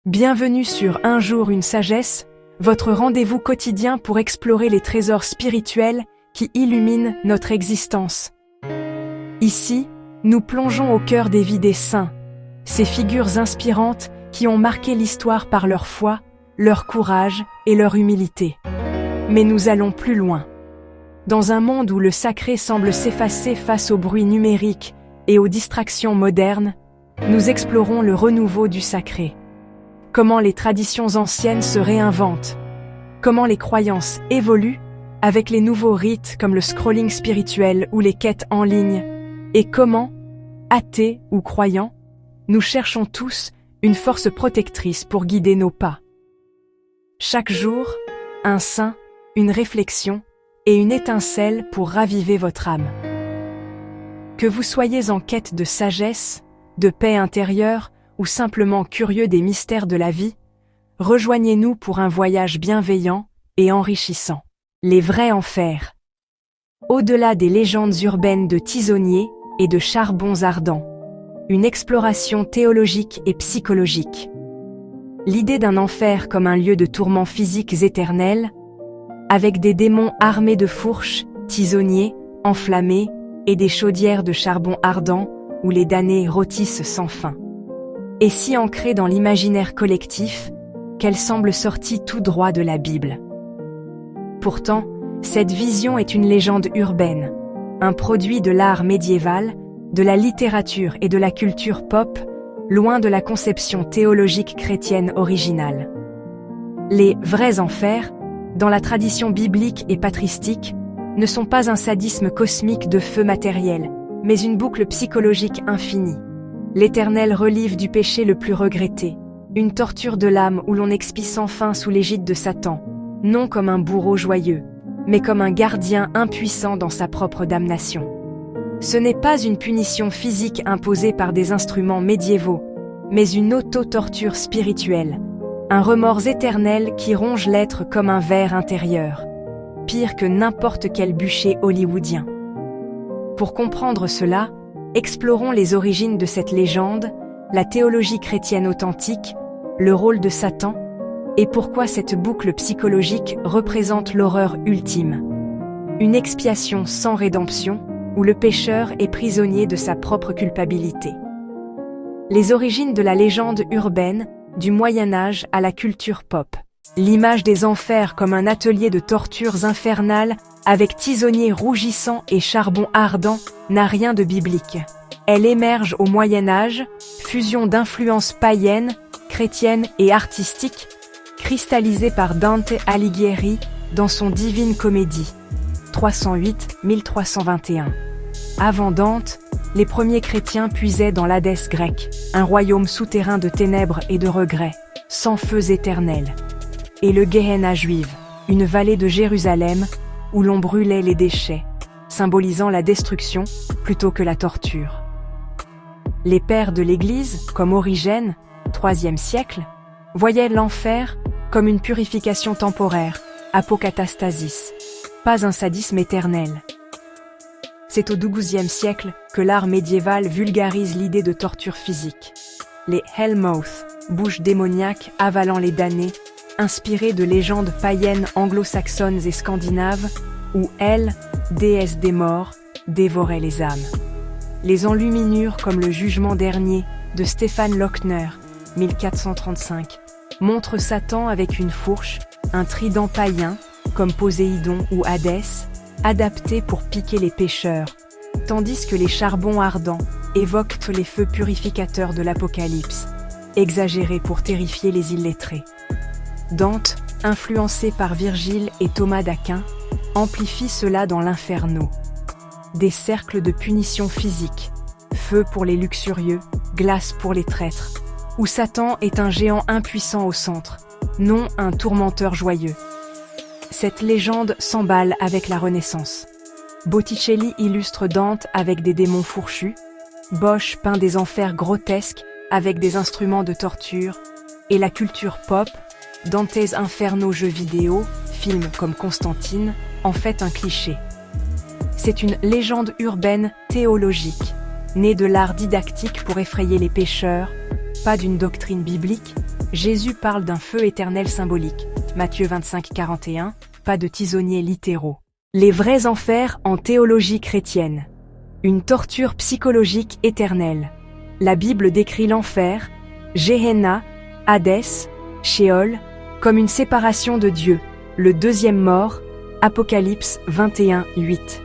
Bienvenue sur Un jour une sagesse, votre rendez-vous quotidien pour explorer les trésors spirituels qui illuminent notre existence. Ici, nous plongeons au cœur des vies des saints, ces figures inspirantes qui ont marqué l'histoire par leur foi, leur courage et leur humilité. Mais nous allons plus loin. Dans un monde où le sacré semble s'effacer face au bruit numérique et aux distractions modernes, nous explorons le renouveau du sacré. Comment les traditions anciennes se réinventent, comment les croyances évoluent avec les nouveaux rites comme le scrolling spirituel ou les quêtes en ligne, et comment, athées ou croyants, nous cherchons tous une force protectrice pour guider nos pas. Chaque jour, un saint, une réflexion et une étincelle pour raviver votre âme. Que vous soyez en quête de sagesse, de paix intérieure ou simplement curieux des mystères de la vie, rejoignez-nous pour un voyage bienveillant et enrichissant. Les vrais enfers. Au-delà des légendes urbaines de tisonniers et de charbons ardents, une exploration théologique et psychologique. L'idée d'un enfer comme un lieu de tourments physiques éternels, avec des démons armés de fourches, tisonniers, enflammés et des chaudières de charbon ardent où les damnés rôtissent sans fin. Et si ancrée dans l'imaginaire collectif, qu'elle semble sortie tout droit de la Bible. Pourtant, cette vision est une légende urbaine, un produit de l'art médiéval, de la littérature et de la culture pop, loin de la conception théologique chrétienne originale. Les vrais enfers, dans la tradition biblique et patristique, ne sont pas un sadisme cosmique de feu matériel, mais une boucle psychologique infinie. L'éternel relive du péché le plus regretté, une torture de l'âme où l'on expie sans fin sous l'égide de Satan, non comme un bourreau joyeux, mais comme un gardien impuissant dans sa propre damnation. Ce n'est pas une punition physique imposée par des instruments médiévaux, mais une auto-torture spirituelle, un remords éternel qui ronge l'être comme un ver intérieur, pire que n'importe quel bûcher hollywoodien. Pour comprendre cela, explorons les origines de cette légende, la théologie chrétienne authentique, le rôle de Satan, et pourquoi cette boucle psychologique représente l'horreur ultime. Une expiation sans rédemption, où le pécheur est prisonnier de sa propre culpabilité. Les origines de la légende urbaine, du Moyen-Âge à la culture pop. L'image des enfers comme un atelier de tortures infernales avec tisonniers rougissants et charbon ardent n'a rien de biblique. Elle émerge au Moyen-Âge, fusion d'influences païennes, chrétiennes et artistiques, cristallisée par Dante Alighieri dans son Divine Comédie, 308-1321. Avant Dante, les premiers chrétiens puisaient dans l'Hadès grec, un royaume souterrain de ténèbres et de regrets, sans feux éternels. Et le Gehenna juive, une vallée de Jérusalem où l'on brûlait les déchets, symbolisant la destruction plutôt que la torture. Les pères de l'Église, comme Origène, IIIe siècle, voyaient l'enfer comme une purification temporaire, apokatastasis, pas un sadisme éternel. C'est au XIIe siècle que l'art médiéval vulgarise l'idée de torture physique. Les Hellmouth, bouches démoniaques avalant les damnés, inspirées de légendes païennes anglo-saxonnes et scandinaves, où Hel, déesse des morts, dévorait les âmes. Les enluminures comme le Jugement dernier de Stéphane Lochner, 1435, montrent Satan avec une fourche, un trident païen, comme Poséidon ou Hadès, adaptés pour piquer les pécheurs, tandis que les charbons ardents évoquent les feux purificateurs de l'Apocalypse, exagérés pour terrifier les illettrés. Dante, influencé par Virgile et Thomas d'Aquin, amplifie cela dans l'Inferno. Des cercles de punition physique, feu pour les luxurieux, glace pour les traîtres, où Satan est un géant impuissant au centre, non un tourmenteur joyeux. Cette légende s'emballe avec la Renaissance. Botticelli illustre Dante avec des démons fourchus, Bosch peint des enfers grotesques avec des instruments de torture, et la culture pop, Dante's Inferno jeux vidéo, films comme Constantine, en fait un cliché. C'est une légende urbaine théologique, née de l'art didactique pour effrayer les pécheurs, pas d'une doctrine biblique, Jésus parle d'un feu éternel symbolique. Matthieu 25, 41, pas de tisonniers littéraux. Les vrais enfers en théologie chrétienne. Une torture psychologique éternelle. La Bible décrit l'enfer, Gehenna, Hadès, Sheol, comme une séparation de Dieu, le deuxième mort, Apocalypse 21, 8.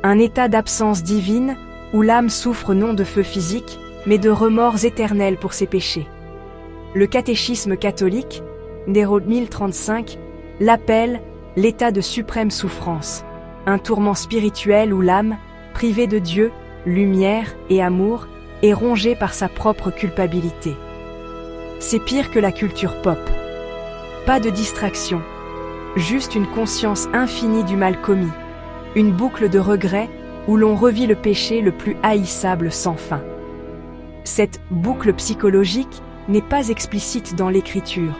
Un état d'absence divine où l'âme souffre non de feu physique, mais de remords éternels pour ses péchés. Le catéchisme catholique, numéro 1035, l'appelle l'état de suprême souffrance, un tourment spirituel où l'âme, privée de Dieu, lumière et amour, est rongée par sa propre culpabilité. C'est pire que la culture pop. Pas de distraction, juste une conscience infinie du mal commis, une boucle de regrets où l'on revit le péché le plus haïssable sans fin. Cette boucle psychologique n'est pas explicite dans l'Écriture,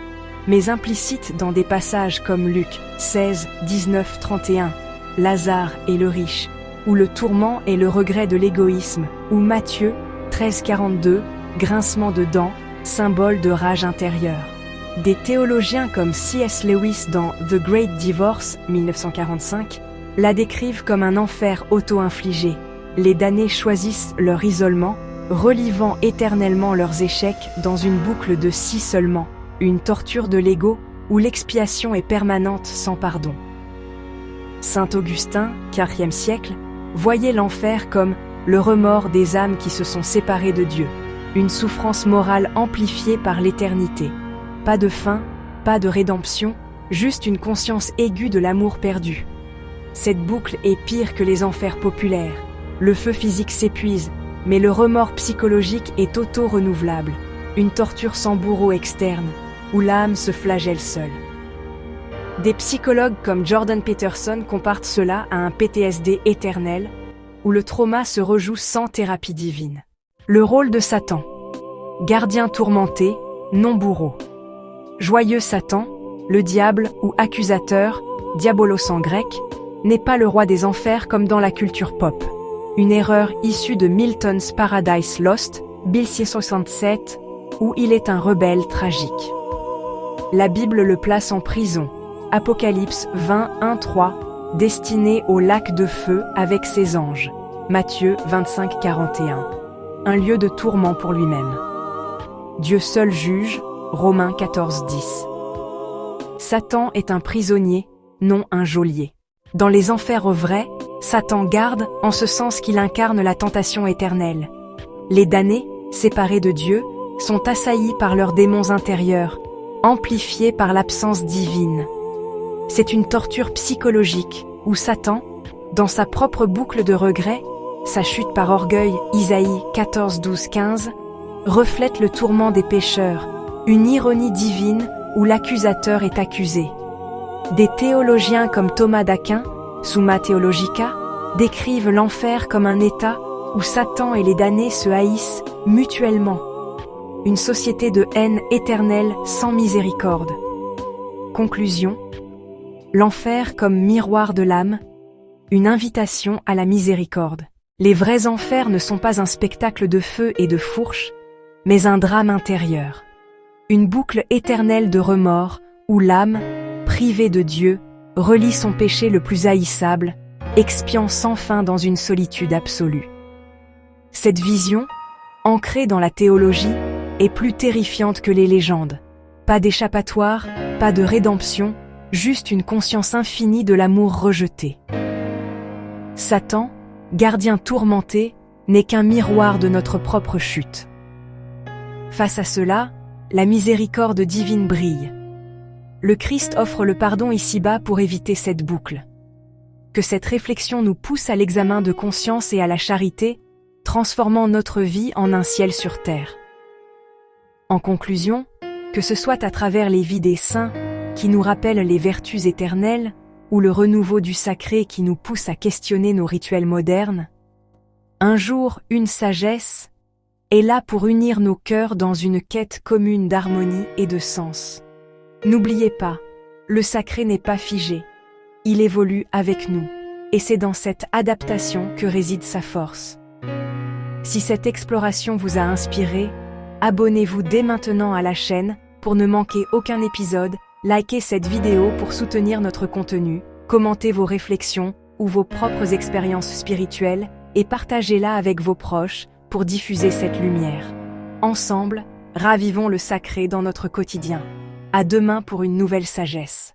mais implicite dans des passages comme Luc 16, 19, 31, Lazare et le riche, où le tourment est le regret de l'égoïsme, ou Matthieu 13, 42, grincement de dents, symbole de rage intérieure. Des théologiens comme C.S. Lewis dans The Great Divorce 1945 la décrivent comme un enfer auto-infligé. Les damnés choisissent leur isolement, relivant éternellement leurs échecs dans une boucle de scie seulement, une torture de l'ego où l'expiation est permanente sans pardon. Saint Augustin, IVe siècle, voyait l'enfer comme le remords des âmes qui se sont séparées de Dieu, une souffrance morale amplifiée par l'éternité. Pas de fin, pas de rédemption, juste une conscience aiguë de l'amour perdu. Cette boucle est pire que les enfers populaires. Le feu physique s'épuise, mais le remords psychologique est auto-renouvelable, une torture sans bourreau externe, où l'âme se flagelle seule. Des psychologues comme Jordan Peterson comparent cela à un PTSD éternel, où le trauma se rejoue sans thérapie divine. Le rôle de Satan. Gardien tourmenté, non bourreau. Joyeux Satan, le diable ou accusateur, diabolos en grec, n'est pas le roi des enfers comme dans la culture pop. Une erreur issue de Milton's Paradise Lost, 1667, où il est un rebelle tragique. La Bible le place en prison, Apocalypse 20, 1, 3, destiné au lac de feu avec ses anges, Matthieu 25, 41. Un lieu de tourment pour lui-même. Dieu seul juge, Romains 14, 10. Satan est un prisonnier, non un geôlier. Dans les enfers vrais, Satan garde en ce sens qu'il incarne la tentation éternelle. Les damnés, séparés de Dieu, sont assaillis par leurs démons intérieurs, amplifiés par l'absence divine. C'est une torture psychologique où Satan, dans sa propre boucle de regrets, sa chute par orgueil, Isaïe 14, 12, 15, reflète le tourment des pécheurs, une ironie divine où l'accusateur est accusé. Des théologiens comme Thomas d'Aquin, Summa Theologica, décrivent l'enfer comme un état où Satan et les damnés se haïssent mutuellement. Une société de haine éternelle sans miséricorde. Conclusion. L'enfer comme miroir de l'âme, une invitation à la miséricorde. Les vrais enfers ne sont pas un spectacle de feu et de fourche, mais un drame intérieur. Une boucle éternelle de remords où l'âme, privée de Dieu, relie son péché le plus haïssable, expiant sans fin dans une solitude absolue. Cette vision, ancrée dans la théologie, est plus terrifiante que les légendes. Pas d'échappatoire, pas de rédemption, juste une conscience infinie de l'amour rejeté. Satan, gardien tourmenté, n'est qu'un miroir de notre propre chute. Face à cela, la miséricorde divine brille. Le Christ offre le pardon ici-bas pour éviter cette boucle. Que cette réflexion nous pousse à l'examen de conscience et à la charité, transformant notre vie en un ciel sur terre. En conclusion, que ce soit à travers les vies des saints, qui nous rappellent les vertus éternelles, ou le renouveau du sacré qui nous pousse à questionner nos rituels modernes, un jour, une sagesse est là pour unir nos cœurs dans une quête commune d'harmonie et de sens. N'oubliez pas, le sacré n'est pas figé, il évolue avec nous, et c'est dans cette adaptation que réside sa force. Si cette exploration vous a inspiré, abonnez-vous dès maintenant à la chaîne pour Pour ne manquer aucun épisode, likez cette vidéo pour soutenir notre contenu, commentez vos réflexions ou vos propres expériences spirituelles et partagez-la avec vos proches pour diffuser cette lumière. Ensemble, ravivons le sacré dans notre quotidien. À demain pour une nouvelle sagesse.